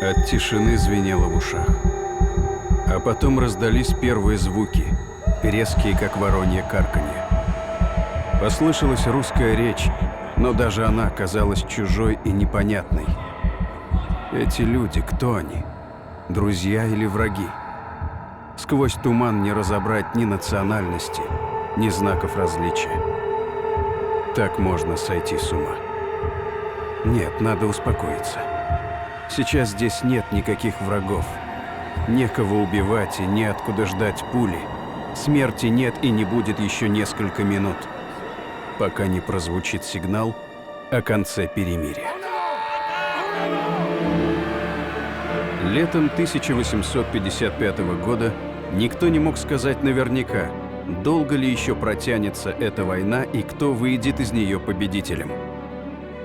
От тишины звенело в ушах. А потом раздались первые звуки, резкие, как воронье карканье. Послышалась русская речь, но даже она казалась чужой и непонятной. Эти люди, кто они? Друзья или враги? Сквозь туман не разобрать ни национальности, ни знаков различия. Так можно сойти с ума. Нет, надо успокоиться. Сейчас здесь нет никаких врагов. Некого убивать и неоткуда ждать пули. Смерти нет и не будет еще несколько минут, пока не прозвучит сигнал о конце перемирия. Летом 1855 года никто не мог сказать наверняка, долго ли еще протянется эта война и кто выйдет из нее победителем.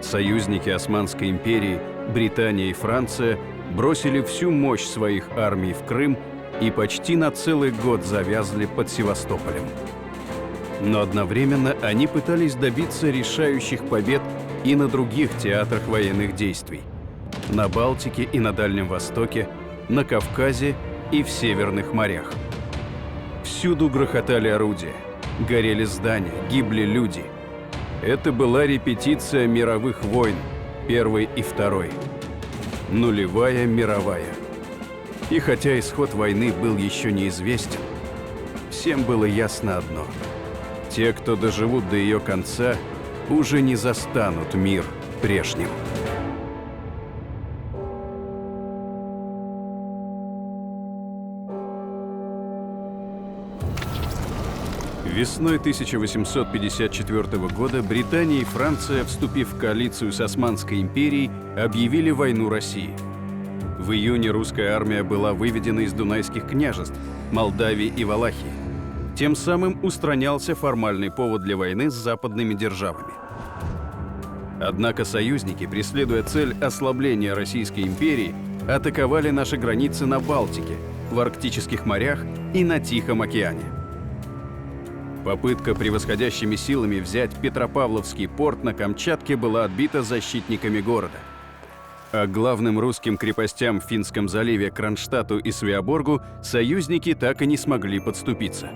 Союзники Османской империи, Британия и Франция бросили всю мощь своих армий в Крым и почти на целый год завязли под Севастополем. Но одновременно они пытались добиться решающих побед и на других театрах военных действий – на Балтике и на Дальнем Востоке, на Кавказе и в Северных морях. Всюду грохотали орудия, горели здания, гибли люди. Это была репетиция мировых войн, Первой и Второй. Нулевая мировая. И хотя исход войны был еще неизвестен, всем было ясно одно. Те, кто доживут до ее конца, уже не застанут мир прежним. Весной 1854 года Британия и Франция, вступив в коалицию с Османской империей, объявили войну России. В июне русская армия была выведена из Дунайских княжеств, Молдавии и Валахии. Тем самым устранялся формальный повод для войны с западными державами. Однако союзники, преследуя цель ослабления Российской империи, атаковали наши границы на Балтике, в Арктических морях и на Тихом океане. Попытка превосходящими силами взять Петропавловский порт на Камчатке была отбита защитниками города. А главным русским крепостям в Финском заливе Кронштадту и Свеоборгу союзники так и не смогли подступиться.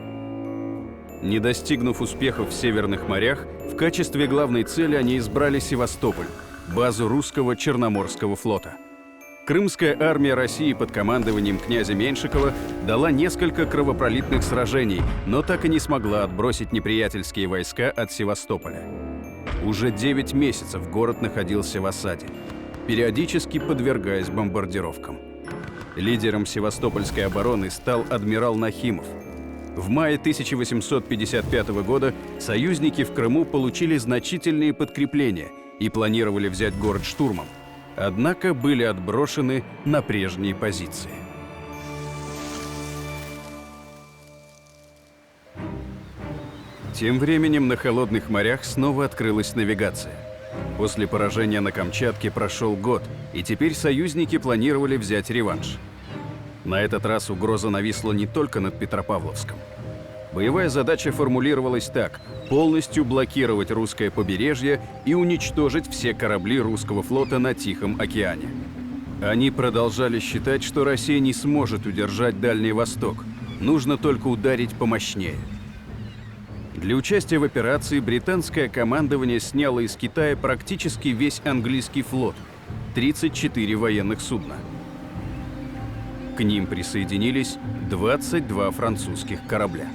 Не достигнув успехов в Северных морях, в качестве главной цели они избрали Севастополь, базу русского Черноморского флота. Крымская армия России под командованием князя Меньшикова дала несколько кровопролитных сражений, но так и не смогла отбросить неприятельские войска от Севастополя. Уже 9 месяцев город находился в осаде, периодически подвергаясь бомбардировкам. Лидером севастопольской обороны стал адмирал Нахимов. В мае 1855 года союзники в Крыму получили значительные подкрепления и планировали взять город штурмом. Однако были отброшены на прежние позиции. Тем временем на холодных морях снова открылась навигация. После поражения на Камчатке прошел год, и теперь союзники планировали взять реванш. На этот раз угроза нависла не только над Петропавловском. Боевая задача формулировалась так: полностью блокировать русское побережье и уничтожить все корабли русского флота на Тихом океане. Они продолжали считать, что Россия не сможет удержать Дальний Восток, нужно только ударить помощнее. Для участия в операции британское командование сняло из Китая практически весь английский флот – 34 военных судна. К ним присоединились 22 французских корабля.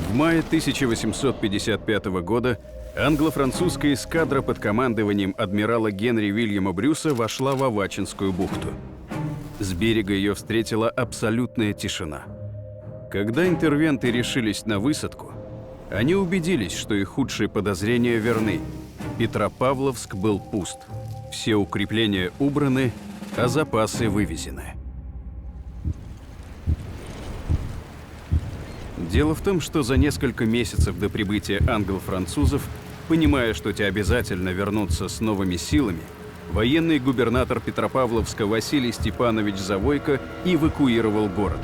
В мае 1855 года англо-французская эскадра под командованием адмирала Генри Вильяма Брюса вошла в Авачинскую бухту. С берега ее встретила абсолютная тишина. Когда интервенты решились на высадку, они убедились, что их худшие подозрения верны. Петропавловск был пуст, все укрепления убраны, а запасы вывезены. Дело в том, что за несколько месяцев до прибытия англо-французов, понимая, что те обязательно вернутся с новыми силами, военный губернатор Петропавловска Василий Степанович Завойко эвакуировал город.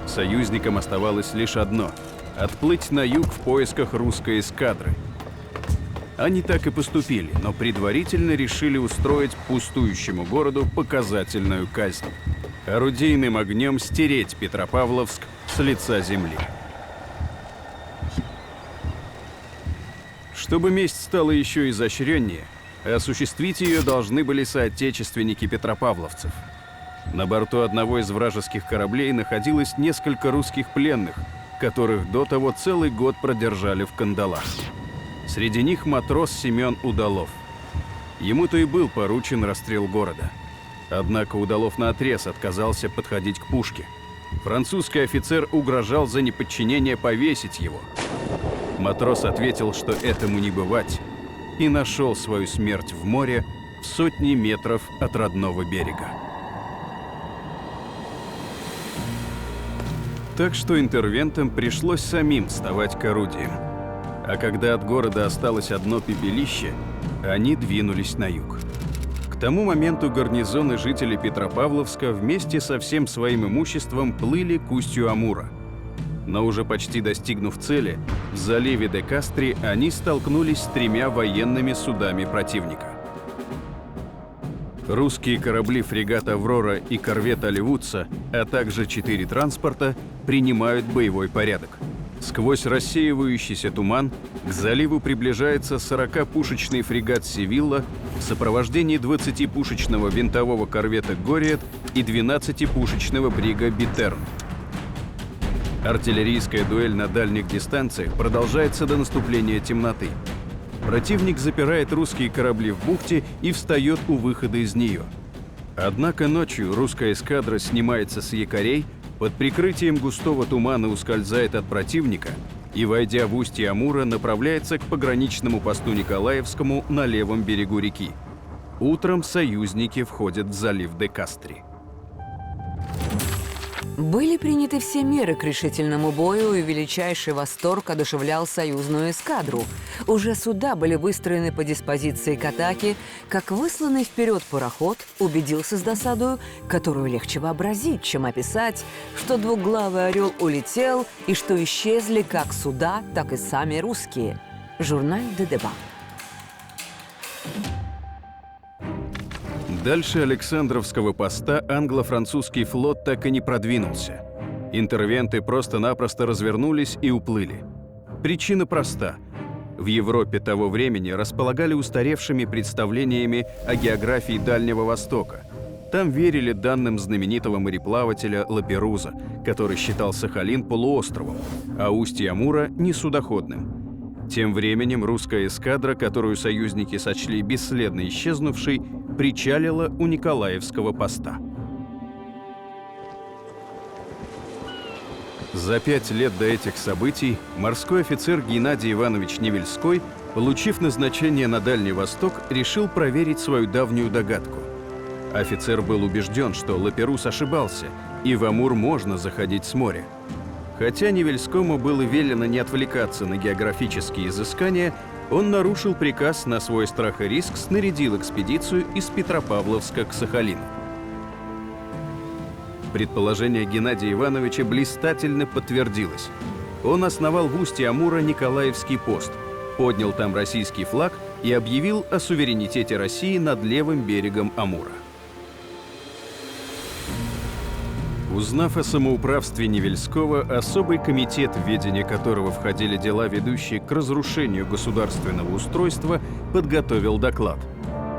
Союзникам оставалось лишь одно – отплыть на юг в поисках русской эскадры. Они так и поступили, но предварительно решили устроить пустующему городу показательную казнь. Орудийным огнем стереть Петропавловск с лица земли. Чтобы месть стала еще изощреннее, осуществить ее должны были соотечественники петропавловцев. На борту одного из вражеских кораблей находилось несколько русских пленных, которых до того целый год продержали в кандалах. Среди них матрос Семен Удалов. Ему-то и был поручен расстрел города. Однако Удалов наотрез отказался подходить к пушке. Французский офицер угрожал за неподчинение повесить его. Матрос ответил, что этому не бывать, и нашел свою смерть в море в сотни метров от родного берега. Так что интервентам пришлось самим вставать к орудиям. А когда от города осталось одно пепелище, они двинулись на юг. К тому моменту гарнизон и жители Петропавловска вместе со всем своим имуществом плыли к устью Амура. Но уже почти достигнув цели, в заливе де Кастри они столкнулись с 3 военными судами противника. Русские корабли фрегат «Аврора» и корвет «Оливудса», а также 4 транспорта, принимают боевой порядок. Сквозь рассеивающийся туман к заливу приближается 40-пушечный фрегат «Севилла» в сопровождении 20-пушечного винтового корвета «Гориет» и 12-пушечного брига «Битерн». Артиллерийская дуэль на дальних дистанциях продолжается до наступления темноты. Противник запирает русские корабли в бухте и встает у выхода из нее. Однако ночью русская эскадра снимается с якорей, под прикрытием густого тумана ускользает от противника и, войдя в устье Амура, направляется к пограничному посту Николаевскому на левом берегу реки. Утром союзники входят в залив де Кастри. Были приняты все меры к решительному бою, и величайший восторг одушевлял союзную эскадру. Уже суда были выстроены по диспозиции к атаке, как высланный вперед пароход убедился с досадою, которую легче вообразить, чем описать, что двуглавый орел улетел и что исчезли как суда, так и сами русские. Журнал де Деба. Дальше Александровского поста англо-французский флот так и не продвинулся. Интервенты просто-напросто развернулись и уплыли. Причина проста. В Европе того времени располагали устаревшими представлениями о географии Дальнего Востока. Там верили данным знаменитого мореплавателя Лаперуза, который считал Сахалин полуостровом, а устье Амура – несудоходным. Тем временем русская эскадра, которую союзники сочли бесследно исчезнувшей, причалила у Николаевского поста. За 5 лет до этих событий морской офицер Геннадий Иванович Невельской, получив назначение на Дальний Восток, решил проверить свою давнюю догадку. Офицер был убежден, что Лаперус ошибался, и в Амур можно заходить с моря. Хотя Невельскому было велено не отвлекаться на географические изыскания, он нарушил приказ, на свой страх и риск снарядил экспедицию из Петропавловска к Сахалину. Предположение Геннадия Ивановича блистательно подтвердилось. Он основал в устье Амура Николаевский пост, поднял там российский флаг и объявил о суверенитете России над левым берегом Амура. Узнав о самоуправстве Невельского, особый комитет, в ведение которого входили дела, ведущие к разрушению государственного устройства, подготовил доклад.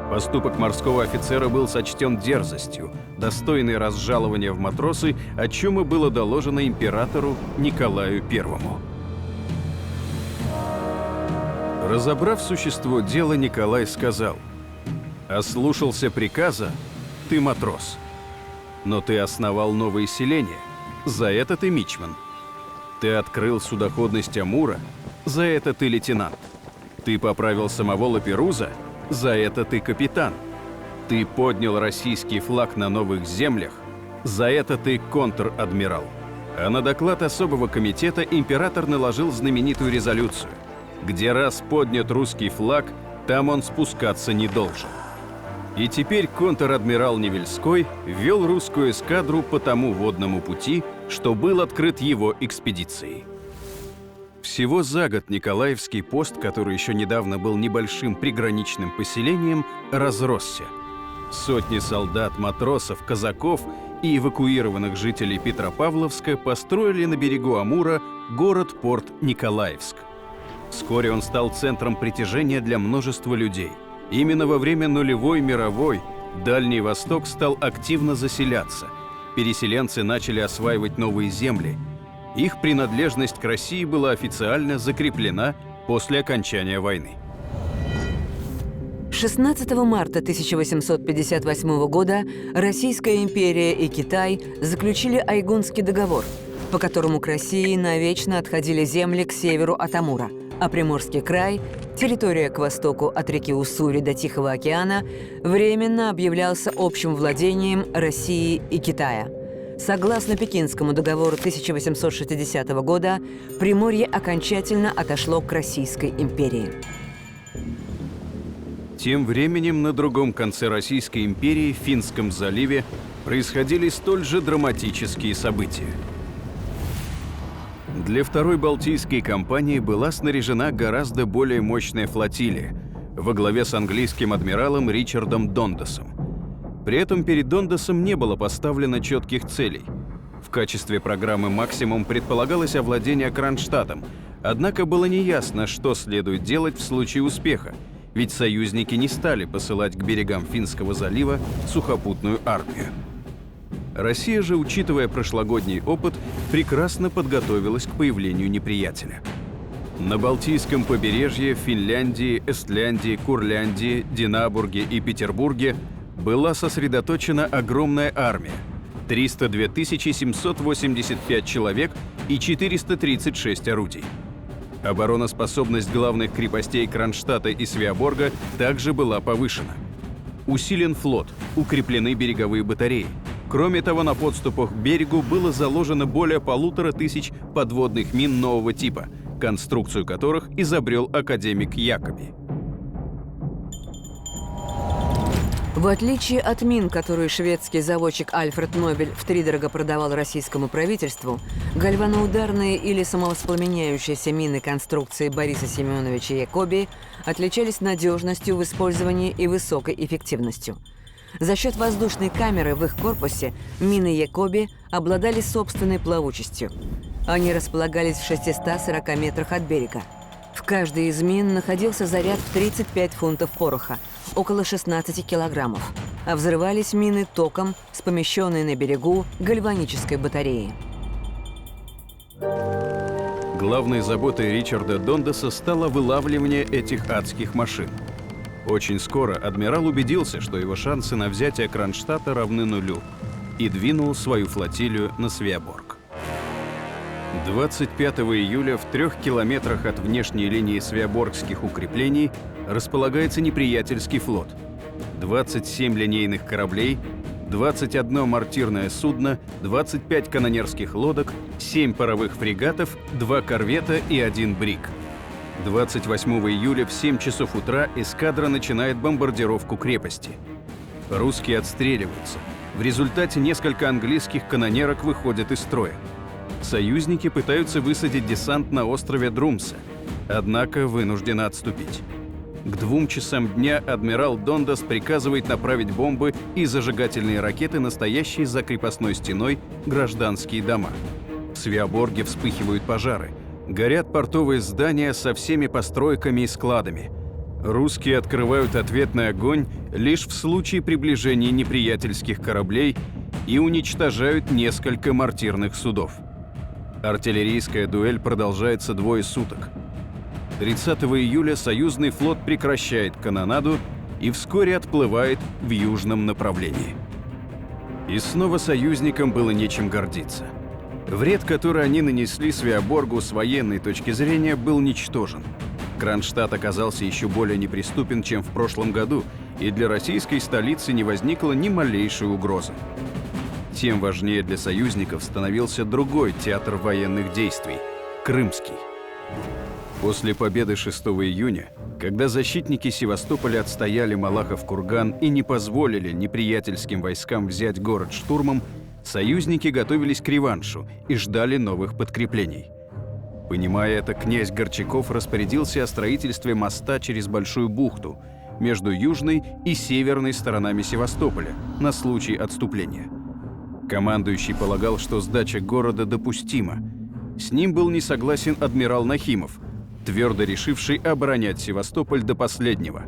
Поступок морского офицера был сочтен дерзостью, достойной разжалования в матросы, о чем и было доложено императору Николаю I. Разобрав существо дела, Николай сказал: «Ослушался приказа, ты матрос. Но ты основал новые селения, за это ты мичман. Ты открыл судоходность Амура, за это ты лейтенант. Ты поправил самого Лаперуза, за это ты капитан. Ты поднял российский флаг на новых землях, за это ты контр-адмирал». А на доклад особого комитета император наложил знаменитую резолюцию: где раз поднят русский флаг, там он спускаться не должен. И теперь контр-адмирал Невельской вел русскую эскадру по тому водному пути, что был открыт его экспедицией. Всего за год Николаевский пост, который еще недавно был небольшим приграничным поселением, разросся. Сотни солдат, матросов, казаков и эвакуированных жителей Петропавловска построили на берегу Амура город-порт Николаевск. Вскоре он стал центром притяжения для множества людей. Именно во время нулевой мировой Дальний Восток стал активно заселяться. Переселенцы начали осваивать новые земли. Их принадлежность к России была официально закреплена после окончания войны. 16 марта 1858 года Российская империя и Китай заключили Айгунский договор, по которому к России навечно отходили земли к северу от Амура, а Приморский край, территория к востоку от реки Уссури до Тихого океана, временно объявлялся общим владением России и Китая. Согласно Пекинскому договору 1860 года, Приморье окончательно отошло к Российской империи. Тем временем на другом конце Российской империи, в Финском заливе, происходили столь же драматические события. Для Второй Балтийской кампании была снаряжена гораздо более мощная флотилия во главе с английским адмиралом Ричардом Дондасом. При этом перед Дондасом не было поставлено четких целей. В качестве программы «Максимум» предполагалось овладение Кронштадтом, однако было неясно, что следует делать в случае успеха, ведь союзники не стали посылать к берегам Финского залива сухопутную армию. Россия же, учитывая прошлогодний опыт, прекрасно подготовилась к появлению неприятеля. На Балтийском побережье, Финляндии, Эстляндии, Курляндии, Динабурге и Петербурге была сосредоточена огромная армия – 302 785 человек и 436 орудий. Обороноспособность главных крепостей Кронштадта и Свеоборга также была повышена. Усилен флот, укреплены береговые батареи. Кроме того, на подступах к берегу было заложено более 1500 подводных мин нового типа, конструкцию которых изобрел академик Якоби. В отличие от мин, которые шведский заводчик Альфред Нобель втридорого продавал российскому правительству, гальваноударные или самовоспламеняющиеся мины конструкции Бориса Семеновича Якоби отличались надежностью в использовании и высокой эффективностью. За счет воздушной камеры в их корпусе мины Якоби обладали собственной плавучестью. Они располагались в 640 метрах от берега. В каждой из мин находился заряд в 35 фунтов пороха, около 16 килограммов, а взрывались мины током с помещенной на берегу гальванической батареи. Главной заботой Ричарда Дондаса стало вылавливание этих адских машин. Очень скоро адмирал убедился, что его шансы на взятие Кронштадта равны нулю, и двинул свою флотилию на Свеоборг. 25 июля в 3 километрах от внешней линии свеоборгских укреплений располагается неприятельский флот. 27 линейных кораблей, 21 мортирное судно, 25 канонерских лодок, 7 паровых фрегатов, 2 корвета и 1 бриг. 28 июля в 7 часов утра эскадра начинает бомбардировку крепости. Русские отстреливаются. В результате несколько английских канонерок выходят из строя. Союзники пытаются высадить десант на острове Друмса, однако вынуждены отступить. К 2 часам дня адмирал Дондас приказывает направить бомбы и зажигательные ракеты на стоящие за крепостной стеной гражданские дома. В Свеоборге вспыхивают пожары. Горят портовые здания со всеми постройками и складами. Русские открывают ответный огонь лишь в случае приближения неприятельских кораблей и уничтожают несколько мортирных судов. Артиллерийская дуэль продолжается 2 суток. 30 июля союзный флот прекращает канонаду и вскоре отплывает в южном направлении. И снова союзникам было нечем гордиться. Вред, который они нанесли Свеоборгу с военной точки зрения, был ничтожен. Кронштадт оказался еще более неприступен, чем в прошлом году, и для российской столицы не возникло ни малейшей угрозы. Тем важнее для союзников становился другой театр военных действий – Крымский. После победы 6 июня, когда защитники Севастополя отстояли Малахов-Курган и не позволили неприятельским войскам взять город штурмом, союзники готовились к реваншу и ждали новых подкреплений. Понимая это, князь Горчаков распорядился о строительстве моста через Большую бухту между южной и северной сторонами Севастополя на случай отступления. Командующий полагал, что сдача города допустима. С ним был не согласен адмирал Нахимов, твердо решивший оборонять Севастополь до последнего.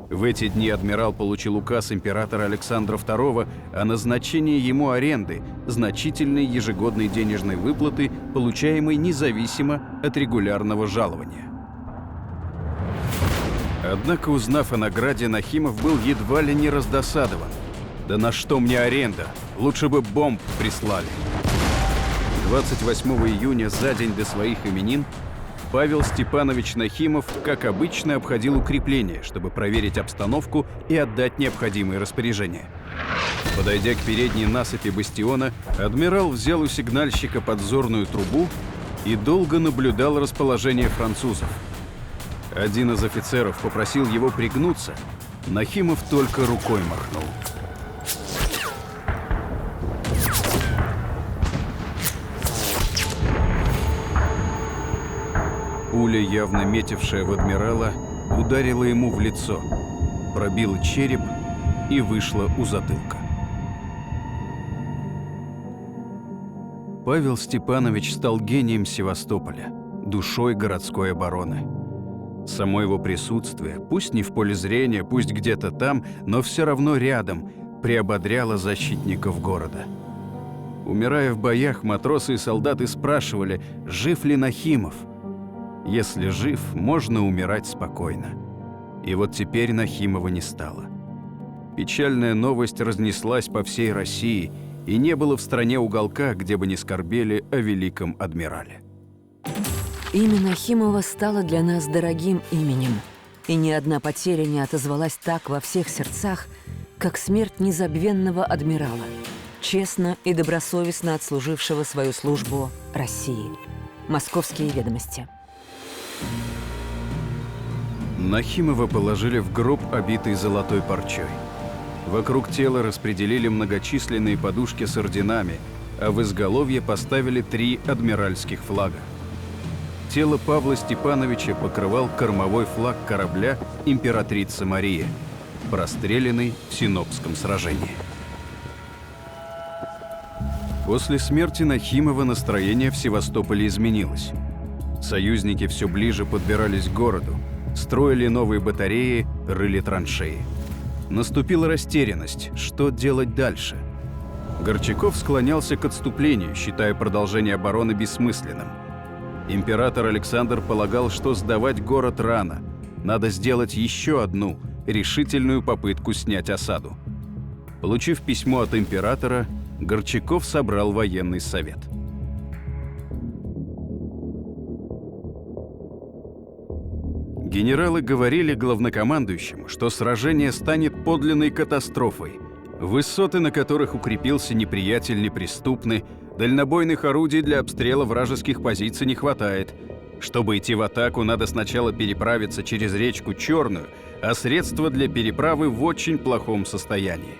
В эти дни адмирал получил указ императора Александра II о назначении ему аренды, значительной ежегодной денежной выплаты, получаемой независимо от регулярного жалования. Однако, узнав о награде, Нахимов был едва ли не раздосадован. «Да на что мне аренда? Лучше бы бомб прислали». 28 июня, за день до своих именин, Павел Степанович Нахимов, как обычно, обходил укрепления, чтобы проверить обстановку и отдать необходимые распоряжения. Подойдя к передней насыпи бастиона, адмирал взял у сигнальщика подзорную трубу и долго наблюдал расположение французов. Один из офицеров попросил его пригнуться, Нахимов только рукой махнул. Пуля, явно метившая в адмирала, ударила ему в лицо, пробила череп и вышла у затылка. Павел Степанович стал гением Севастополя, душой городской обороны. Само его присутствие, пусть не в поле зрения, пусть где-то там, но все равно рядом, приободряло защитников города. Умирая в боях, матросы и солдаты спрашивали, жив ли Нахимов. Если жив, можно умирать спокойно. И вот теперь Нахимова не стало. Печальная новость разнеслась по всей России, и не было в стране уголка, где бы не скорбели о великом адмирале. Имя Нахимова стало для нас дорогим именем, и ни одна потеря не отозвалась так во всех сердцах, как смерть незабвенного адмирала, честно и добросовестно отслужившего свою службу России. Московские ведомости. Нахимова положили в гроб, обитый золотой парчой. Вокруг тела распределили многочисленные подушки с орденами, а в изголовье поставили 3 адмиральских флага. Тело Павла Степановича покрывал кормовой флаг корабля «Императрица Мария», простреленный в Синопском сражении. После смерти Нахимова настроение в Севастополе изменилось. Союзники все ближе подбирались к городу, строили новые батареи, рыли траншеи. Наступила растерянность, что делать дальше. Горчаков склонялся к отступлению, считая продолжение обороны бессмысленным. Император Александр полагал, что сдавать город рано. Надо сделать еще одну решительную попытку снять осаду. Получив письмо от императора, Горчаков собрал военный совет. Генералы говорили главнокомандующему, что сражение станет подлинной катастрофой. Высоты, на которых укрепился неприятель, неприступны, дальнобойных орудий для обстрела вражеских позиций не хватает. Чтобы идти в атаку, надо сначала переправиться через речку Черную, а средства для переправы в очень плохом состоянии.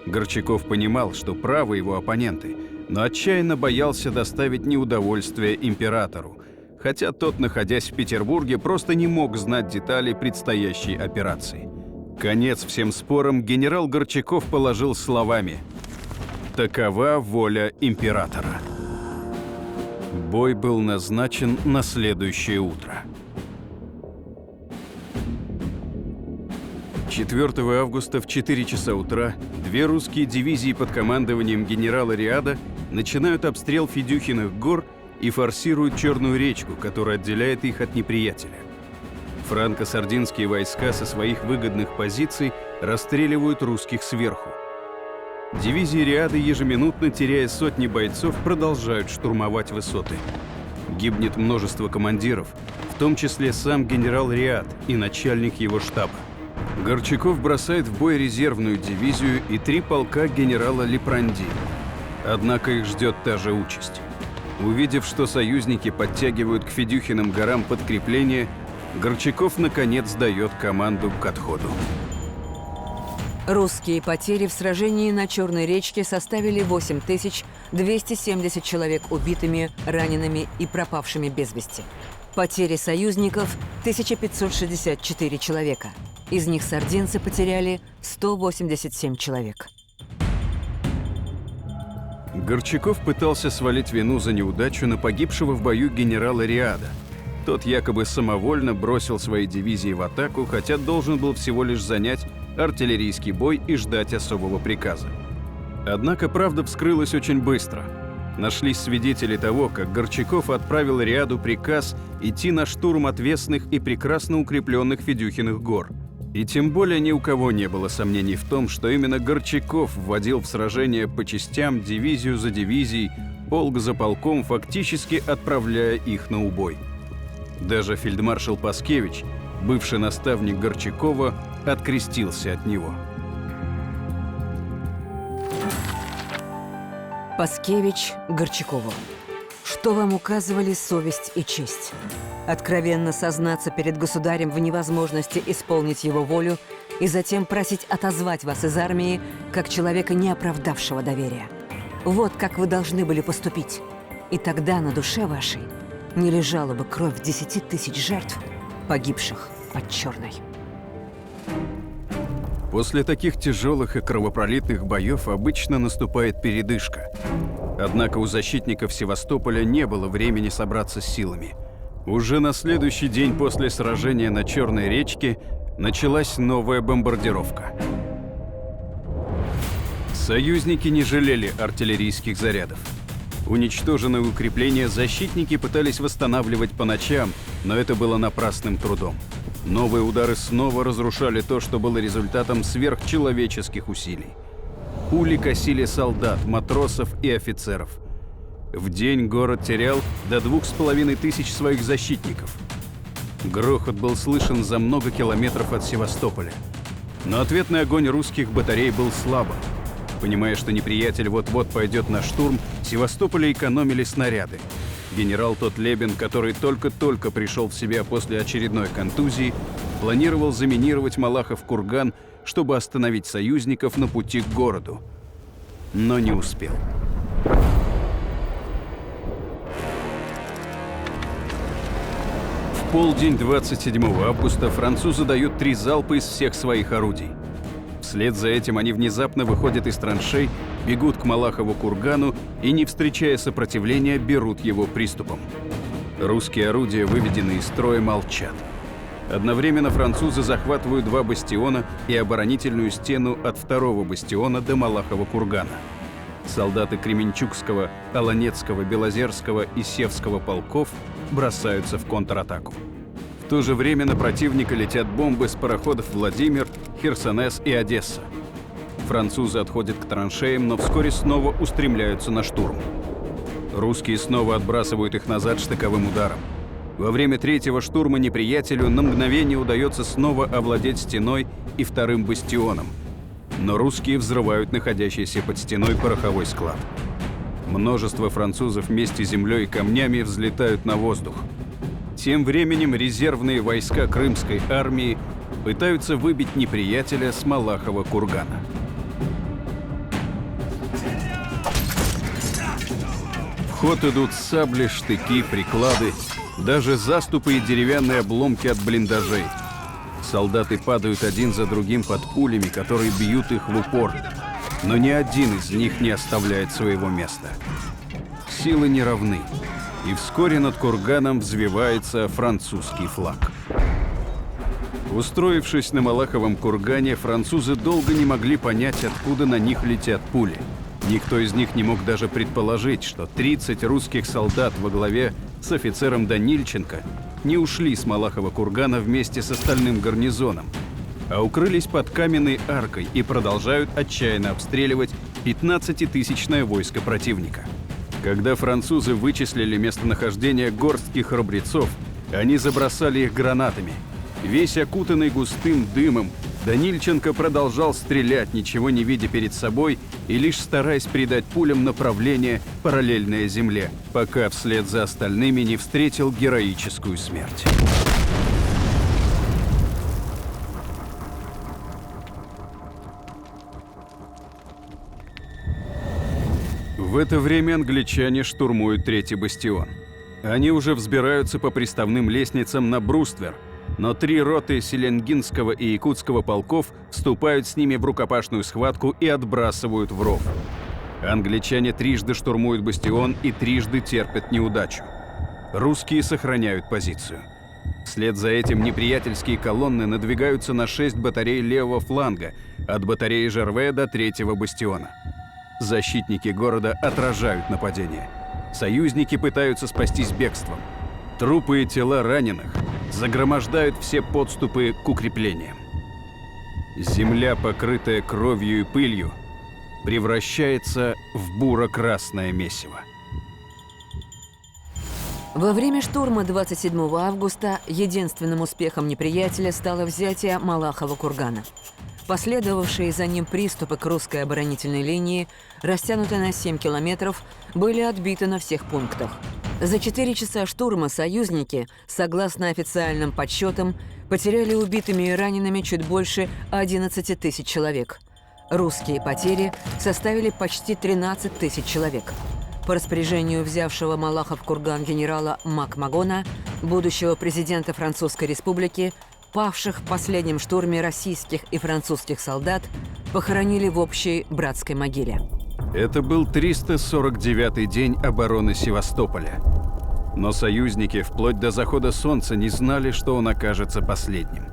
Горчаков понимал, что правы его оппоненты, но отчаянно боялся доставить неудовольствие императору, хотя тот, находясь в Петербурге, просто не мог знать детали предстоящей операции. Конец всем спорам генерал Горчаков положил словами: «Такова воля императора». Бой был назначен на следующее утро. 4 августа в 4 часа утра 2 русские дивизии под командованием генерала Риада начинают обстрел Федюхиных гор и форсируют Черную речку, которая отделяет их от неприятеля. Франко-сардинские войска со своих выгодных позиций расстреливают русских сверху. Дивизии Риады, ежеминутно теряя сотни бойцов, продолжают штурмовать высоты. Гибнет множество командиров, в том числе сам генерал Риад и начальник его штаба. Горчаков бросает в бой резервную дивизию и 3 полка генерала Лепранди. Однако их ждет та же участь. Увидев, что союзники подтягивают к Федюхиным горам подкрепление, Горчаков наконец дает команду к отходу. Русские потери в сражении на Черной речке составили 8270 человек убитыми, ранеными и пропавшими без вести. Потери союзников – 1564 человека. Из них сардинцы потеряли 187 человек. Горчаков пытался свалить вину за неудачу на погибшего в бою генерала Риада. Тот якобы самовольно бросил свои дивизии в атаку, хотя должен был всего лишь занять артиллерийский бой и ждать особого приказа. Однако правда вскрылась очень быстро. Нашлись свидетели того, как Горчаков отправил Риаду приказ идти на штурм отвесных и прекрасно укрепленных Федюхиных гор. И тем более ни у кого не было сомнений в том, что именно Горчаков вводил в сражение по частям, дивизию за дивизией, полк за полком, фактически отправляя их на убой. Даже фельдмаршал Паскевич, бывший наставник Горчакова, открестился от него. Паскевич Горчакову. Что вам указывали совесть и честь? Откровенно сознаться перед государем в невозможности исполнить его волю и затем просить отозвать вас из армии как человека, не оправдавшего доверия. Вот как вы должны были поступить. И тогда на душе вашей не лежала бы кровь 10 тысяч жертв, погибших под Черной. После таких тяжелых и кровопролитных боев обычно наступает передышка. Однако у защитников Севастополя не было времени собраться с силами. Уже на следующий день после сражения на Черной речке началась новая бомбардировка. Союзники не жалели артиллерийских зарядов. Уничтоженные укрепления защитники пытались восстанавливать по ночам, но это было напрасным трудом. Новые удары снова разрушали то, что было результатом сверхчеловеческих усилий. Пули косили солдат, матросов и офицеров. В день город терял до 2500 своих защитников. Грохот был слышен за много километров от Севастополя. Но ответный огонь русских батарей был слабым. Понимая, что неприятель вот-вот пойдет на штурм, в Севастополе экономили снаряды. Генерал Тотлебен, который только-только пришел в себя после очередной контузии, планировал заминировать Малахов курган, чтобы остановить союзников на пути к городу. Но не успел. В полдень 27 августа французы дают 3 залпа из всех своих орудий. Вслед за этим они внезапно выходят из траншей, бегут к Малахову кургану и, не встречая сопротивления, берут его приступом. Русские орудия, выведенные из строя, молчат. Одновременно французы захватывают 2 бастиона и оборонительную стену от 2-го бастиона до Малахова кургана. Солдаты Кременчугского, Олонецкого, Белозерского и Севского полков бросаются в контратаку. В то же время на противника летят бомбы с пароходов «Владимир», «Херсонес» и «Одесса». Французы отходят к траншеям, но вскоре снова устремляются на штурм. Русские снова отбрасывают их назад штыковым ударом. Во время 3-го штурма неприятелю на мгновение удается снова овладеть стеной и 2-м бастионом. Но русские взрывают находящийся под стеной пороховой склад. Множество французов вместе с землей и камнями взлетают на воздух. Тем временем резервные войска Крымской армии пытаются выбить неприятеля с Малахова кургана. В ход идут сабли, штыки, приклады, даже заступы и деревянные обломки от блиндажей. Солдаты падают один за другим под пулями, которые бьют их в упор, но ни один из них не оставляет своего места. Силы не равны, и вскоре над курганом взвивается французский флаг. Устроившись на Малаховом кургане, французы долго не могли понять, откуда на них летят пули. Никто из них не мог даже предположить, что 30 русских солдат во главе с офицером Данильченко не ушли с Малахова кургана вместе с остальным гарнизоном, а укрылись под каменной аркой и продолжают отчаянно обстреливать 15-тысячное войско противника. Когда французы вычислили местонахождение горстки храбрецов, они забросали их гранатами. Весь окутанный густым дымом, Данильченко продолжал стрелять, ничего не видя перед собой и лишь стараясь придать пулям направление, параллельное земле, пока вслед за остальными не встретил героическую смерть. В это время англичане штурмуют третий бастион. Они уже взбираются по приставным лестницам на бруствер, но 3 роты Селенгинского и Якутского полков вступают с ними в рукопашную схватку и отбрасывают в ров. Англичане трижды штурмуют бастион и трижды терпят неудачу. Русские сохраняют позицию. Вслед за этим неприятельские колонны надвигаются на 6 батарей левого фланга, от батареи Жерве до 3-го бастиона. Защитники города отражают нападение. Союзники пытаются спастись бегством. Трупы и тела раненых загромождают все подступы к укреплениям. Земля, покрытая кровью и пылью, превращается в буро-красное месиво. Во время штурма 27 августа единственным успехом неприятеля стало взятие Малахова кургана. Последовавшие за ним приступы к русской оборонительной линии, растянутой на 7 километров, были отбиты на всех пунктах. За 4 часа штурма союзники, согласно официальным подсчетам, потеряли убитыми и ранеными чуть больше 11 тысяч человек. Русские потери составили почти 13 тысяч человек. По распоряжению взявшего Малахов курган генерала Макмагона, будущего президента Французской Республики, павших в последнем штурме российских и французских солдат похоронили в общей братской могиле. Это был 349-й день обороны Севастополя. Но союзники вплоть до захода солнца не знали, что он окажется последним.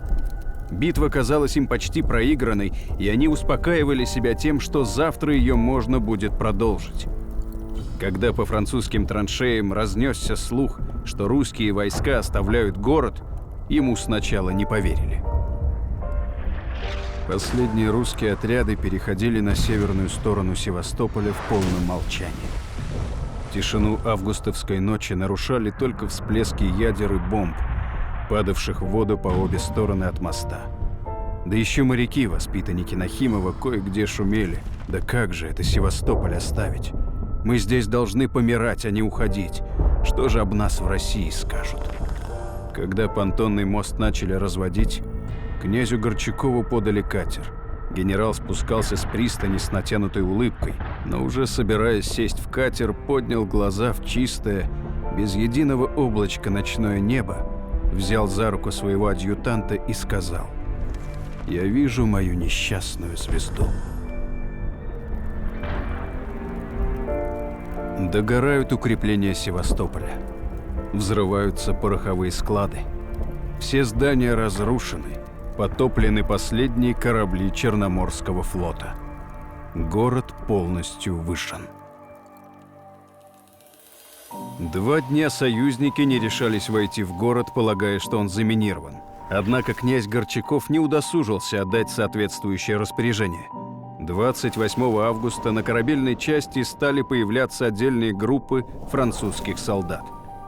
Битва казалась им почти проигранной, и они успокаивали себя тем, что завтра ее можно будет продолжить. Когда по французским траншеям разнесся слух, что русские войска оставляют город, ему сначала не поверили. Последние русские отряды переходили на северную сторону Севастополя в полном молчании. Тишину августовской ночи нарушали только всплески ядер и бомб, падавших в воду по обе стороны от моста. Да еще моряки, воспитанники Нахимова, кое-где шумели. Да как же это Севастополь оставить? Мы здесь должны помирать, а не уходить. Что же об нас в России скажут? Когда понтонный мост начали разводить, князю Горчакову подали катер. Генерал спускался с пристани с натянутой улыбкой, но уже собираясь сесть в катер, поднял глаза в чистое, без единого облачка ночное небо, взял за руку своего адъютанта и сказал: «Я вижу мою несчастную звезду». Догорают укрепления Севастополя. Взрываются пороховые склады. Все здания разрушены, потоплены последние корабли Черноморского флота. Город полностью вышен. 2 дня союзники не решались войти в город, полагая, что он заминирован. Однако князь Горчаков не удосужился отдать соответствующее распоряжение. 28 августа на корабельной части стали появляться отдельные группы французских солдат.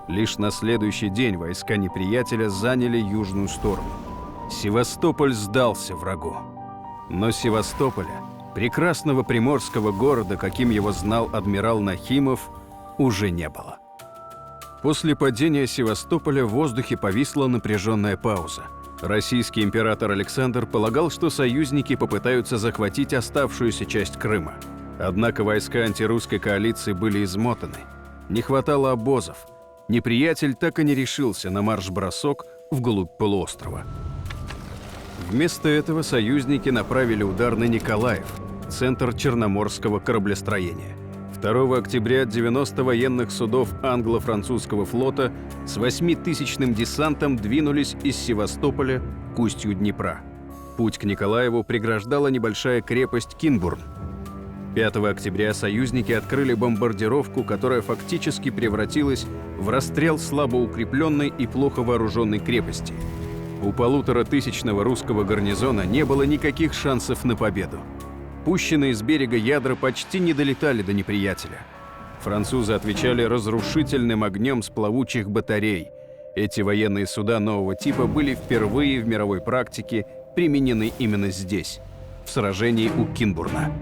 Лишь на следующий день войска неприятеля заняли южную сторону. Севастополь сдался врагу. Но Севастополя, прекрасного приморского города, каким его знал адмирал Нахимов, уже не было. После падения Севастополя в воздухе повисла напряженная пауза. Российский император Александр полагал, что союзники попытаются захватить оставшуюся часть Крыма. Однако войска антирусской коалиции были измотаны. Не хватало обозов. Неприятель так и не решился на марш-бросок вглубь полуострова. Вместо этого союзники направили удар на Николаев, центр черноморского кораблестроения. 2 октября 90 военных судов англо-французского флота с 8-тысячным десантом двинулись из Севастополя к устью Днепра. Путь к Николаеву преграждала небольшая крепость Кинбурн. 5 октября союзники открыли бомбардировку, которая фактически превратилась в расстрел слабо укрепленной и плохо вооруженной крепости. У 1500-тысячного русского гарнизона не было никаких шансов на победу. Пущенные с берега ядра почти не долетали до неприятеля. Французы отвечали разрушительным огнем с плавучих батарей. Эти военные суда нового типа были впервые в мировой практике применены именно здесь, в сражении у Кинбурна.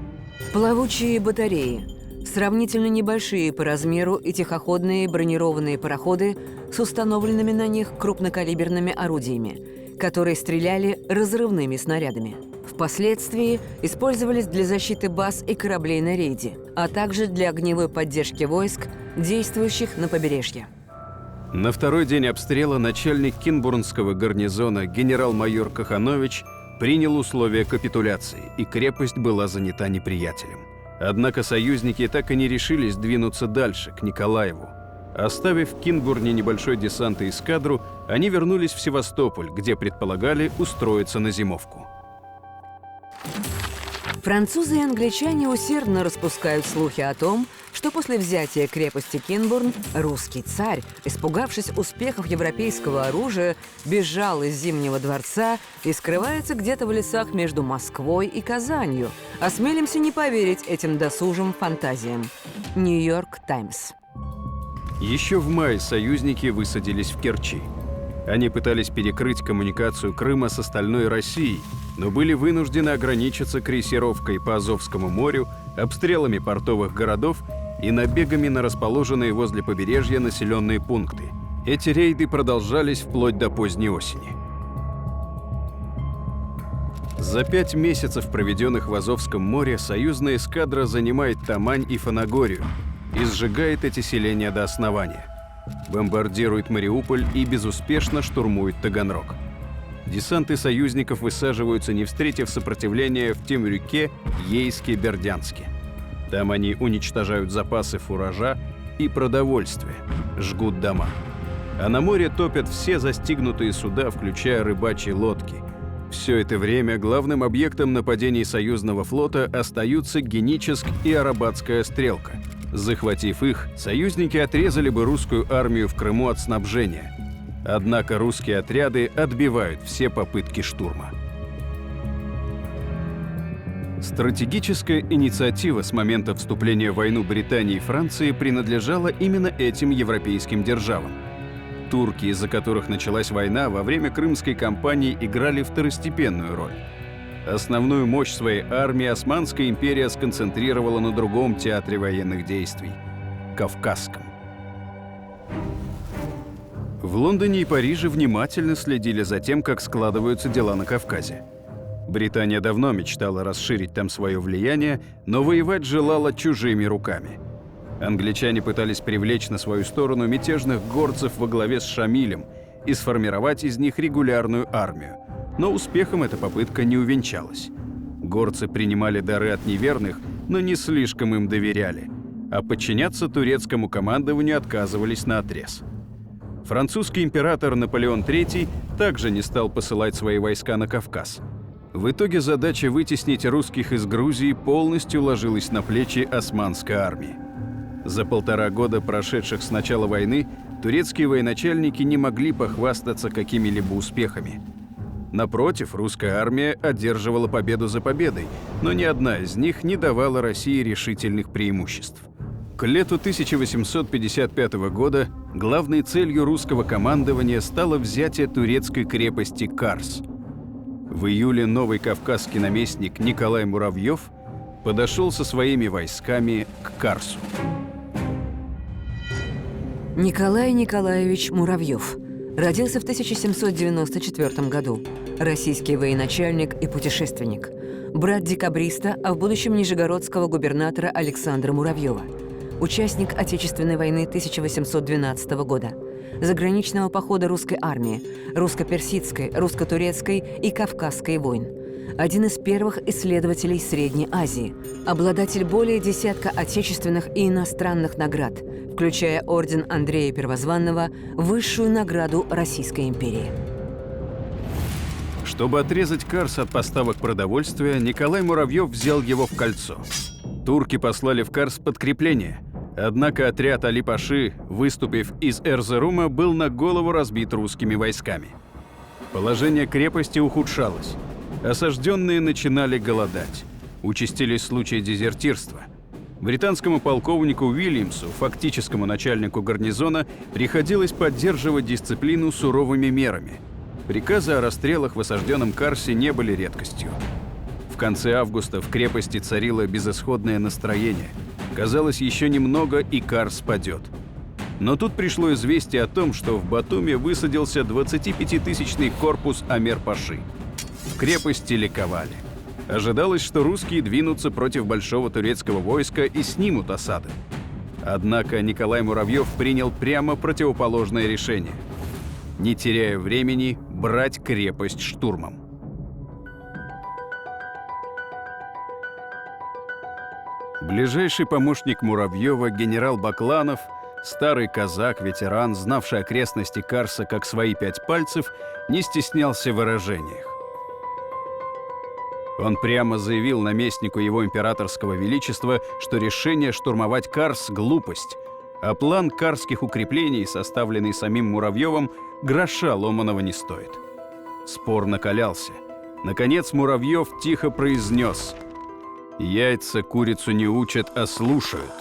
Плавучие батареи – сравнительно небольшие по размеру и тихоходные бронированные пароходы с установленными на них крупнокалиберными орудиями, которые стреляли разрывными снарядами. В Впоследствии использовались для защиты баз и кораблей на рейде, а также для огневой поддержки войск, действующих на побережье. На второй день обстрела начальник Кинбурнского гарнизона генерал-майор Коханович принял условия капитуляции, и крепость была занята неприятелем. Однако союзники так и не решились двинуться дальше, к Николаеву. Оставив в Кинбурне небольшой десант и эскадру, они вернулись в Севастополь, где предполагали устроиться на зимовку. Французы и англичане усердно распускают слухи о том, что после взятия крепости Кинбурн русский царь, испугавшись успехов европейского оружия, бежал из Зимнего дворца и скрывается где-то в лесах между Москвой и Казанью. Осмелимся не поверить этим досужим фантазиям. Нью-Йорк Таймс. Еще в мае союзники высадились в Керчи. Они пытались перекрыть коммуникацию Крыма с остальной Россией, но были вынуждены ограничиться крейсировкой по Азовскому морю, обстрелами портовых городов и набегами на расположенные возле побережья населенные пункты. Эти рейды продолжались вплоть до поздней осени. За 5 месяцев, проведенных в Азовском море, союзная эскадра занимает Тамань и Фанагорию и сжигает эти селения до основания. Бомбардирует Мариуполь и безуспешно штурмует Таганрог. Десанты союзников высаживаются, не встретив сопротивления, в Темрюке, Ейске, Бердянске. Там они уничтожают запасы фуража и продовольствия, жгут дома. А на море топят все застигнутые суда, включая рыбачьи лодки. Все это время главным объектом нападений союзного флота остаются Геническ и Арабатская стрелка. Захватив их, союзники отрезали бы русскую армию в Крыму от снабжения. Однако русские отряды отбивают все попытки штурма. Стратегическая инициатива с момента вступления в войну Британии и Франции принадлежала именно этим европейским державам. Турки, из-за которых началась война, во время Крымской кампании играли второстепенную роль. Основную мощь своей армии Османская империя сконцентрировала на другом театре военных действий – Кавказском. В Лондоне и Париже внимательно следили за тем, как складываются дела на Кавказе. Британия давно мечтала расширить там свое влияние, но воевать желала чужими руками. Англичане пытались привлечь на свою сторону мятежных горцев во главе с Шамилем и сформировать из них регулярную армию. Но успехом эта попытка не увенчалась. Горцы принимали дары от неверных, но не слишком им доверяли, а подчиняться турецкому командованию отказывались наотрез. Французский император Наполеон III также не стал посылать свои войска на Кавказ. В итоге задача вытеснить русских из Грузии полностью ложилась на плечи османской армии. За 1,5 года, прошедших с начала войны, турецкие военачальники не могли похвастаться какими-либо успехами. Напротив, русская армия одерживала победу за победой, но ни одна из них не давала России решительных преимуществ. К лету 1855 года главной целью русского командования стало взятие турецкой крепости Карс. В июле новый кавказский наместник Николай Муравьев подошел со своими войсками к Карсу. Николай Николаевич Муравьев родился в 1794 году. Российский военачальник и путешественник. Брат декабриста, а в будущем нижегородского губернатора Александра Муравьева. Участник Отечественной войны 1812 года. Заграничного похода русской армии, русско-персидской, русско-турецкой и кавказской войн. Один из первых исследователей Средней Азии. Обладатель более десятка отечественных и иностранных наград, включая орден Андрея Первозванного, высшую награду Российской империи. Чтобы отрезать Карс от поставок продовольствия, Николай Муравьев взял его в кольцо. Турки послали в Карс подкрепление. Однако отряд Али-Паши, выступив из Эрзерума, был на голову разбит русскими войсками. Положение крепости ухудшалось. Осажденные начинали голодать. Участились случаи дезертирства. Британскому полковнику Уильямсу, фактическому начальнику гарнизона, приходилось поддерживать дисциплину суровыми мерами. Приказы о расстрелах в осажденном Карсе не были редкостью. В конце августа в крепости царило безысходное настроение. Казалось, еще немного, и Карс падет. Но тут пришло известие о том, что в Батуми высадился 25-тысячный корпус Амер-Паши. В крепости ликовали. Ожидалось, что русские двинутся против большого турецкого войска и снимут осады. Однако Николай Муравьев принял прямо противоположное решение. Не теряя времени, брать крепость штурмом. Ближайший помощник Муравьева, генерал Бакланов, старый казак, ветеран, знавший окрестности Карса как свои 5 пальцев, не стеснялся в выражениях. Он прямо заявил наместнику его императорского величества, что решение штурмовать Карс – глупость, а план карских укреплений, составленный самим Муравьевым, гроша ломаного не стоит. Спор накалялся. Наконец Муравьев тихо произнес: «Яйца курицу не учат, а слушают».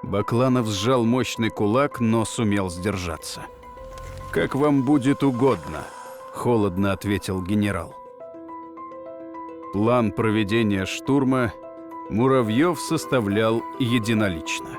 Бакланов сжал мощный кулак, но сумел сдержаться. «Как вам будет угодно», – холодно ответил генерал. План проведения штурма Муравьев составлял единолично.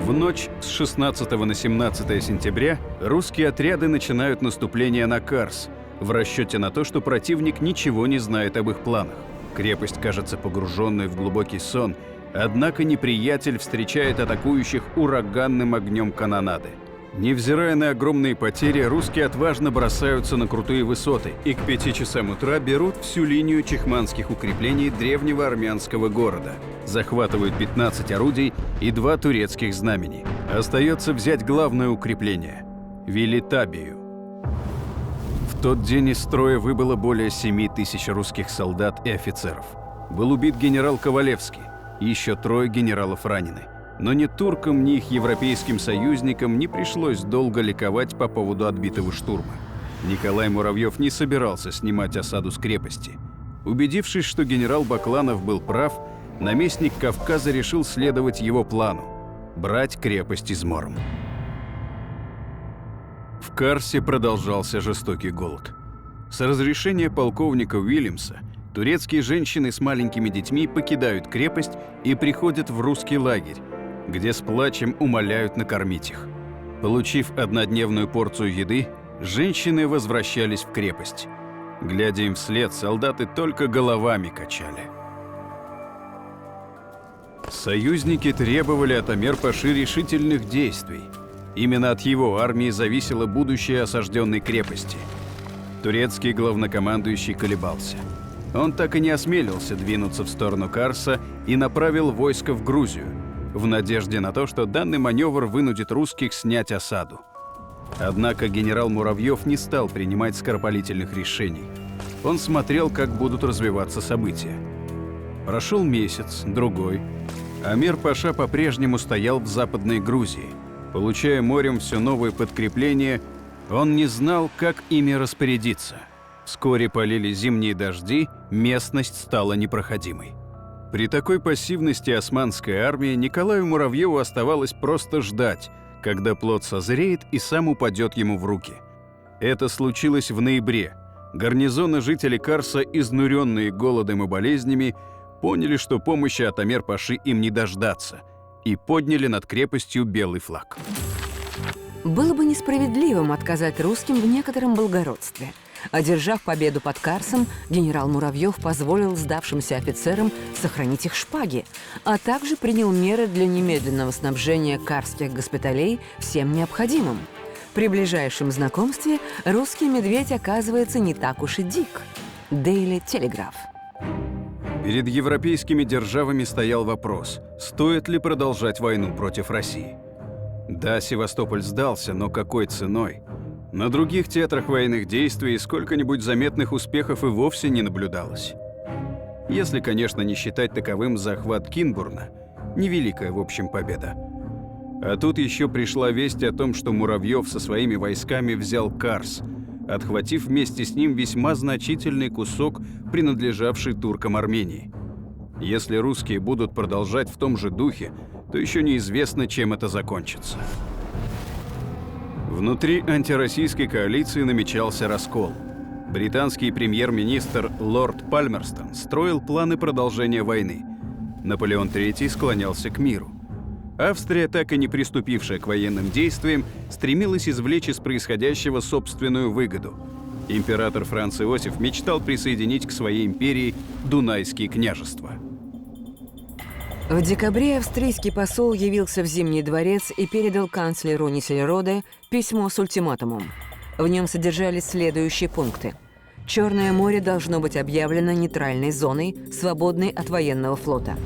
В ночь с 16 на 17 сентября русские отряды начинают наступление на Карс, в расчете на то, что противник ничего не знает об их планах. Крепость кажется погруженной в глубокий сон, однако неприятель встречает атакующих ураганным огнем канонады. Невзирая на огромные потери, русские отважно бросаются на крутые высоты и к 5 часам утра берут всю линию чехманских укреплений древнего армянского города. Захватывают 15 орудий и 2 турецких знамени. Остается взять главное укрепление – Велитабию. В тот день из строя выбыло более 7 тысяч русских солдат и офицеров. Был убит генерал Ковалевский, еще 3 генералов ранены. Но ни туркам, ни их европейским союзникам не пришлось долго ликовать по поводу отбитого штурма. Николай Муравьев не собирался снимать осаду с крепости. Убедившись, что генерал Бакланов был прав, наместник Кавказа решил следовать его плану – брать крепость измором. В Карсе продолжался жестокий голод. С разрешения полковника Уильямса турецкие женщины с маленькими детьми покидают крепость и приходят в русский лагерь, где с плачем умоляют накормить их. Получив однодневную порцию еды, женщины возвращались в крепость. Глядя им вслед, солдаты только головами качали. Союзники требовали от Амир-Паши решительных действий. Именно от его армии зависело будущее осажденной крепости. Турецкий главнокомандующий колебался. Он так и не осмелился двинуться в сторону Карса и направил войско в Грузию, в надежде на то, что данный маневр вынудит русских снять осаду. Однако генерал Муравьев не стал принимать скоропалительных решений. Он смотрел, как будут развиваться события. Прошел месяц, другой. Амир-Паша по-прежнему стоял в Западной Грузии. Получая морем все новые подкрепления, он не знал, как ими распорядиться. Вскоре полили зимние дожди, местность стала непроходимой. При такой пассивности османской армии Николаю Муравьеву оставалось просто ждать, когда плод созреет и сам упадет ему в руки. Это случилось в ноябре. Гарнизоны жителей Карса, изнуренные голодом и болезнями, поняли, что помощи от Амир-Паши им не дождаться, и подняли над крепостью белый флаг. Было бы несправедливым отказать русским в некотором благородстве. Одержав победу под Карсом, генерал Муравьев позволил сдавшимся офицерам сохранить их шпаги, а также принял меры для немедленного снабжения карских госпиталей всем необходимым. При ближайшем знакомстве русский медведь оказывается не так уж и дик. Daily Telegraph. Перед европейскими державами стоял вопрос, стоит ли продолжать войну против России. Да, Севастополь сдался, но какой ценой? На других театрах военных действий сколько-нибудь заметных успехов и вовсе не наблюдалось. Если, конечно, не считать таковым захват Кинбурна, невеликая в общем победа. А тут еще пришла весть о том, что Муравьев со своими войсками взял Карс, отхватив вместе с ним весьма значительный кусок, принадлежавший туркам Армении. Если русские будут продолжать в том же духе, то еще неизвестно, чем это закончится. Внутри антироссийской коалиции намечался раскол. Британский премьер-министр лорд Пальмерстон строил планы продолжения войны. Наполеон III склонялся к миру. Австрия, так и не приступившая к военным действиям, стремилась извлечь из происходящего собственную выгоду. Император Франц Иосиф мечтал присоединить к своей империи Дунайские княжества. В декабре австрийский посол явился в Зимний дворец и передал канцлеру Ниссельроде письмо с ультиматумом. В нем содержались следующие пункты. Черное море должно быть объявлено нейтральной зоной, свободной от военного флота.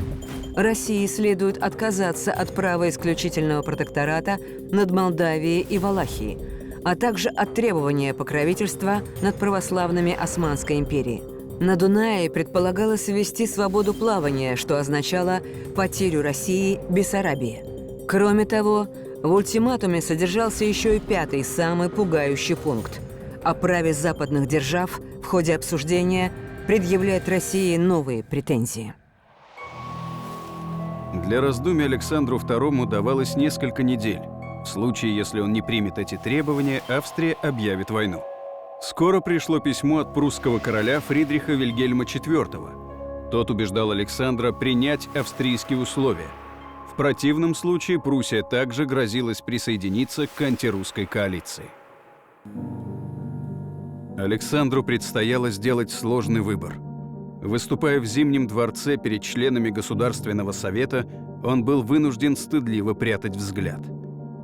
России следует отказаться от права исключительного протектората над Молдавией и Валахией, а также от требования покровительства над православными Османской империей. На Дунае предполагалось ввести свободу плавания, что означало потерю России Бессарабии. Кроме того, в ультиматуме содержался еще и пятый, самый пугающий пункт – о праве западных держав в ходе обсуждения предъявлять России новые претензии. Для раздумий Александру II давалось несколько недель. В случае, если он не примет эти требования, Австрия объявит войну. Скоро пришло письмо от прусского короля Фридриха Вильгельма IV. Тот убеждал Александра принять австрийские условия. В противном случае Пруссия также грозилась присоединиться к антирусской коалиции. Александру предстояло сделать сложный выбор. Выступая в Зимнем дворце перед членами Государственного совета, он был вынужден стыдливо прятать взгляд.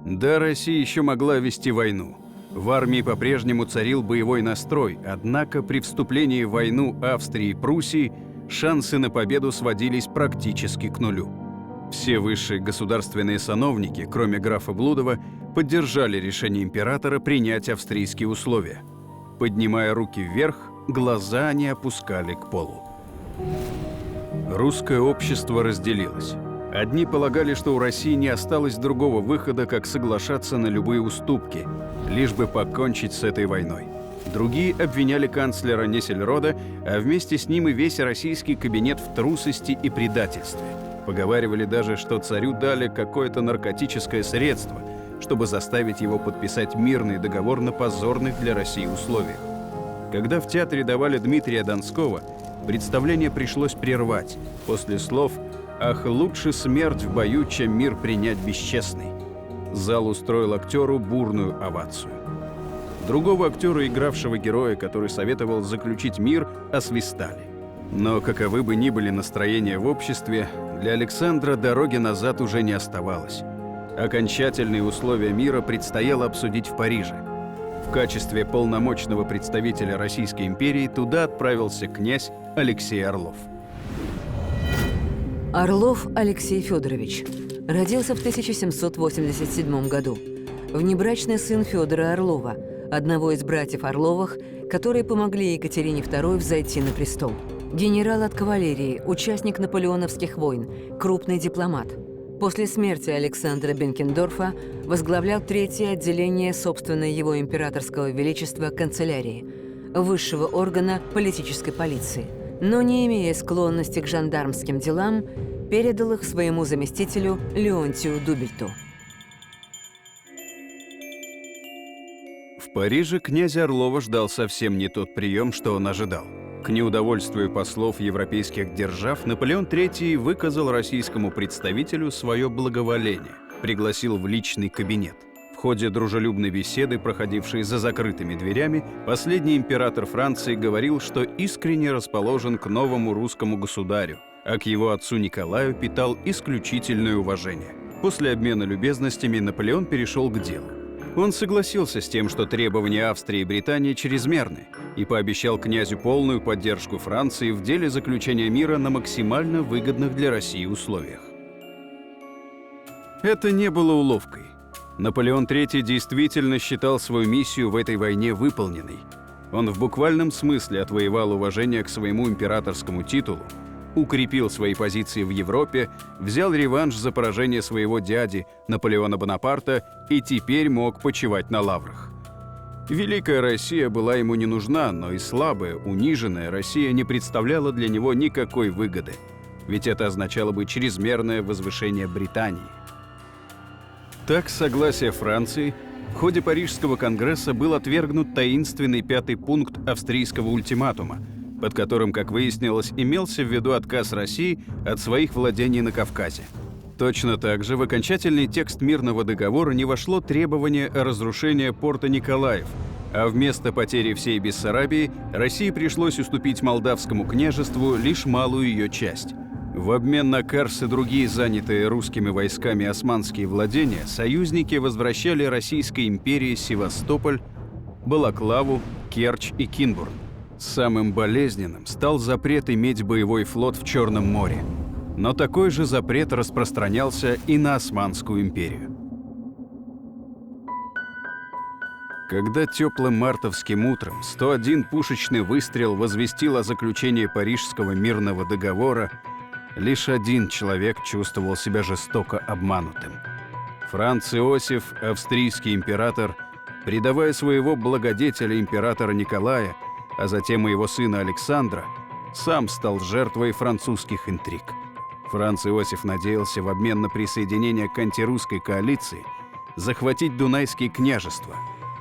Да, Россия еще могла вести войну. В армии по-прежнему царил боевой настрой, однако при вступлении в войну Австрии и Пруссии шансы на победу сводились практически к нулю. Все высшие государственные сановники, кроме графа Блудова, поддержали решение императора принять австрийские условия. Поднимая руки вверх, глаза они опускали к полу. Русское общество разделилось. Одни полагали, что у России не осталось другого выхода, как соглашаться на любые уступки, лишь бы покончить с этой войной. Другие обвиняли канцлера Ниссельроде, а вместе с ним и весь российский кабинет в трусости и предательстве. Поговаривали даже, что царю дали какое-то наркотическое средство, чтобы заставить его подписать мирный договор на позорных для России условиях. Когда в театре давали Дмитрия Донского, представление пришлось прервать после слов «Ах, лучше смерть в бою, чем мир принять бесчестный». Зал устроил актеру бурную овацию. Другого актера, игравшего героя, который советовал заключить мир, освистали. Но каковы бы ни были настроения в обществе, для Александра дороги назад уже не оставалось. Окончательные условия мира предстояло обсудить в Париже. В качестве полномочного представителя Российской империи туда отправился князь Алексей Орлов. Орлов Алексей Федорович родился в 1787 году. Внебрачный сын Федора Орлова, одного из братьев Орловых, которые помогли Екатерине II взойти на престол. Генерал от кавалерии, участник наполеоновских войн, крупный дипломат. После смерти Александра Бенкендорфа возглавлял третье отделение собственной его императорского величества канцелярии, высшего органа политической полиции. Но не имея склонности к жандармским делам, передал их своему заместителю Леонтию Дубельту. В Париже князя Орлова ждал совсем не тот прием, что он ожидал. К неудовольствию послов европейских держав Наполеон III выказал российскому представителю свое благоволение, пригласил в личный кабинет. В ходе дружелюбной беседы, проходившей за закрытыми дверями, последний император Франции говорил, что искренне расположен к новому русскому государю, а к его отцу Николаю питал исключительное уважение. После обмена любезностями Наполеон перешел к делу. Он согласился с тем, что требования Австрии и Британии чрезмерны, и пообещал князю полную поддержку Франции в деле заключения мира на максимально выгодных для России условиях. Это не было уловкой. Наполеон III действительно считал свою миссию в этой войне выполненной. Он в буквальном смысле отвоевал уважение к своему императорскому титулу, укрепил свои позиции в Европе, взял реванш за поражение своего дяди Наполеона Бонапарта и теперь мог почивать на лаврах. Великая Россия была ему не нужна, но и слабая, униженная Россия не представляла для него никакой выгоды, ведь это означало бы чрезмерное возвышение Британии. Так, с согласия Франции, в ходе Парижского конгресса был отвергнут таинственный 5-й пункт австрийского ультиматума, под которым, как выяснилось, имелся в виду отказ России от своих владений на Кавказе. Точно так же в окончательный текст мирного договора не вошло требование о разрушении порта Николаев, А вместо потери всей Бессарабии России пришлось уступить Молдавскому княжеству лишь малую ее часть. В обмен на Карс и другие занятые русскими войсками османские владения союзники возвращали Российской империи Севастополь, Балаклаву, Керчь и Кинбурн. Самым болезненным стал запрет иметь боевой флот в Черном море. Но такой же запрет распространялся и на Османскую империю. Когда теплым мартовским утром 101 пушечный выстрел возвестил о заключении Парижского мирного договора, лишь один человек чувствовал себя жестоко обманутым. Франц Иосиф, австрийский император, предавая своего благодетеля императора Николая, а затем и его сына Александра, сам стал жертвой французских интриг. Франц Иосиф надеялся в обмен на присоединение к антирусской коалиции захватить Дунайские княжества,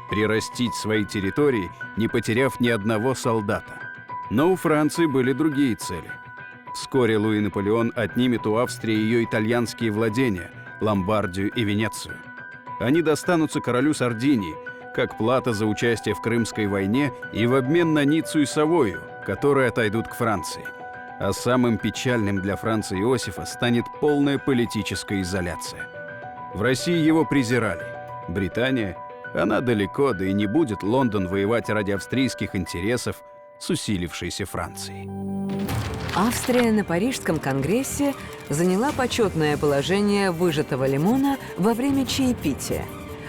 прирастить свои территории, не потеряв ни одного солдата. Но у Франции были другие цели. Вскоре Луи Наполеон отнимет у Австрии ее итальянские владения, Ломбардию и Венецию. Они достанутся королю Сардинии, как плата за участие в Крымской войне и в обмен на Ниццу и Савойю, которые отойдут к Франции. А самым печальным для Франца Иосифа станет полная политическая изоляция. В России его презирали. Британия, она далеко, да и не будет Лондон воевать ради австрийских интересов с усилившейся Францией. Австрия на Парижском конгрессе заняла почетное положение выжатого лимона во время чаепития.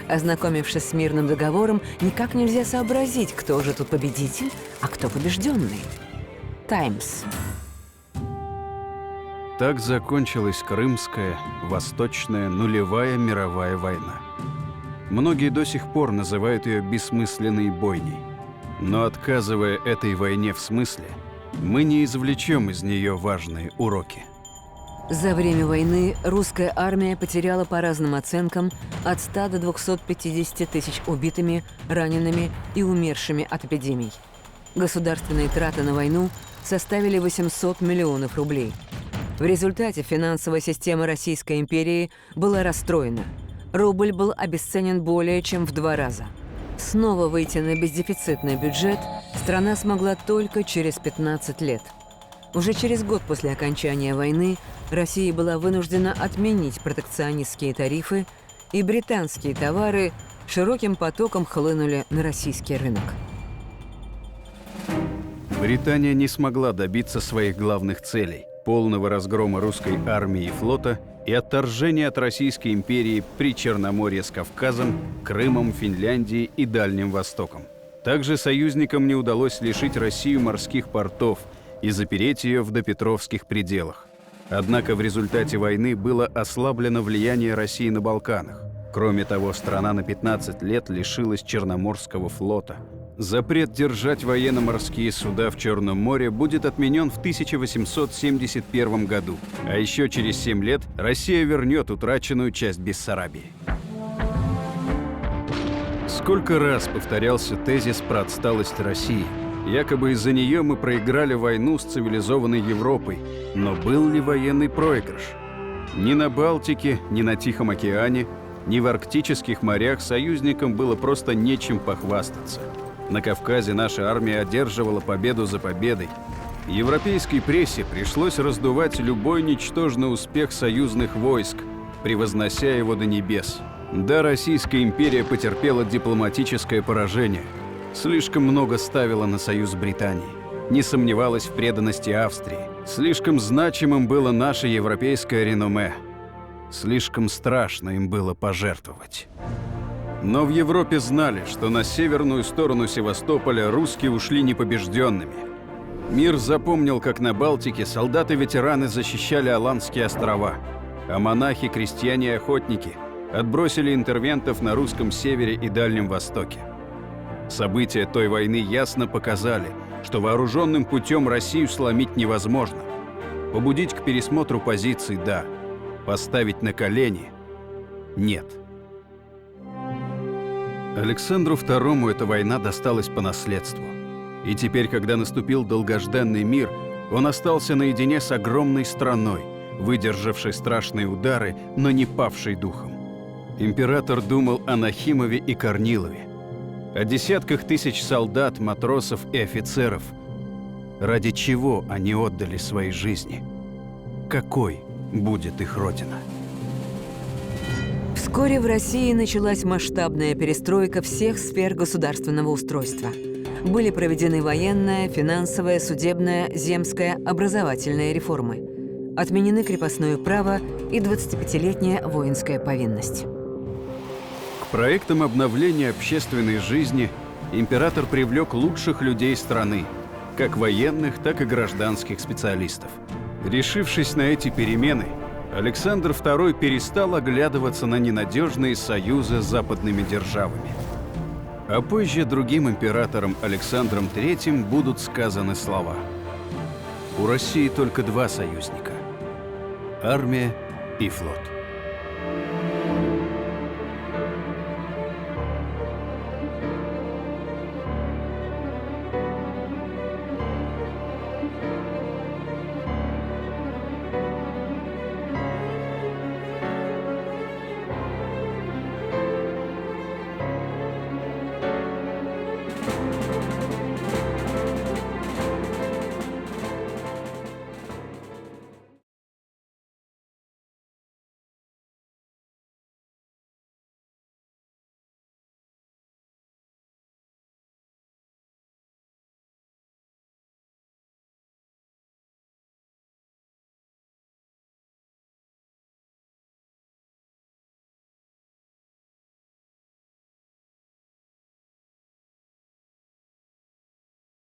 Ознакомившись с мирным договором, никак нельзя сообразить, кто же тут победитель, а кто побежденный. «Таймс». Так закончилась Крымская, Восточная, нулевая мировая война. Многие до сих пор называют ее бессмысленной бойней. Но отказывая этой войне в смысле, мы не извлечем из нее важные уроки. За время войны русская армия потеряла по разным оценкам от 100 до 250 тысяч убитыми, ранеными и умершими от эпидемий. Государственные траты на войну составили 800 миллионов рублей. В результате финансовая система Российской империи была расстроена. Рубль был обесценен более чем в 2 раза. Снова выйти на бездефицитный бюджет страна смогла только через 15 лет. Уже через год после окончания войны Россия была вынуждена отменить протекционистские тарифы, и британские товары широким потоком хлынули на российский рынок. Британия не смогла добиться своих главных целей – полного разгрома русской армии и флота и отторжения от Российской империи при Черноморье с Кавказом, Крымом, Финляндией и Дальним Востоком. Также союзникам не удалось лишить Россию морских портов и запереть ее в допетровских пределах. Однако в результате войны было ослаблено влияние России на Балканах. Кроме того, страна на 15 лет лишилась Черноморского флота. Запрет держать военно-морские суда в Черном море будет отменен в 1871 году, а еще через 7 лет Россия вернет утраченную часть Бессарабии. Сколько раз повторялся тезис про отсталость России. Якобы из-за нее мы проиграли войну с цивилизованной Европой. Но был ли военный проигрыш? Ни на Балтике, ни на Тихом океане, ни в арктических морях союзникам было просто нечем похвастаться. На Кавказе наша армия одерживала победу за победой. Европейской прессе пришлось раздувать любой ничтожный успех союзных войск, превознося его до небес. Да, Российская империя потерпела дипломатическое поражение. Слишком много ставила на союз Британии. Не сомневалась в преданности Австрии. Слишком значимым было наше европейское реноме. Слишком страшно им было пожертвовать. Но в Европе знали, что на северную сторону Севастополя русские ушли непобежденными. Мир запомнил, как на Балтике солдаты-ветераны защищали Аландские острова, а монахи, крестьяне и охотники отбросили интервентов на русском севере и Дальнем Востоке. События той войны ясно показали, что вооруженным путем Россию сломить невозможно. Побудить к пересмотру позиций – да. Поставить на колени – нет. Александру II эта война досталась по наследству. И теперь, когда наступил долгожданный мир, он остался наедине с огромной страной, выдержавшей страшные удары, но не павшей духом. Император думал о Нахимове и Корнилове, о десятках тысяч солдат, матросов и офицеров. Ради чего они отдали свои жизни? Какой будет их родина? Вскоре в России началась масштабная перестройка всех сфер государственного устройства. Были проведены военная, финансовая, судебная, земская, образовательная реформы. Отменены крепостное право и 25-летняя воинская повинность. К проектам обновления общественной жизни император привлек лучших людей страны, как военных, так и гражданских специалистов. Решившись на эти перемены, Александр II перестал оглядываться на ненадежные союзы с западными державами. А позже другим императором Александром III будут сказаны слова: «У России только два союзника – армия и флот».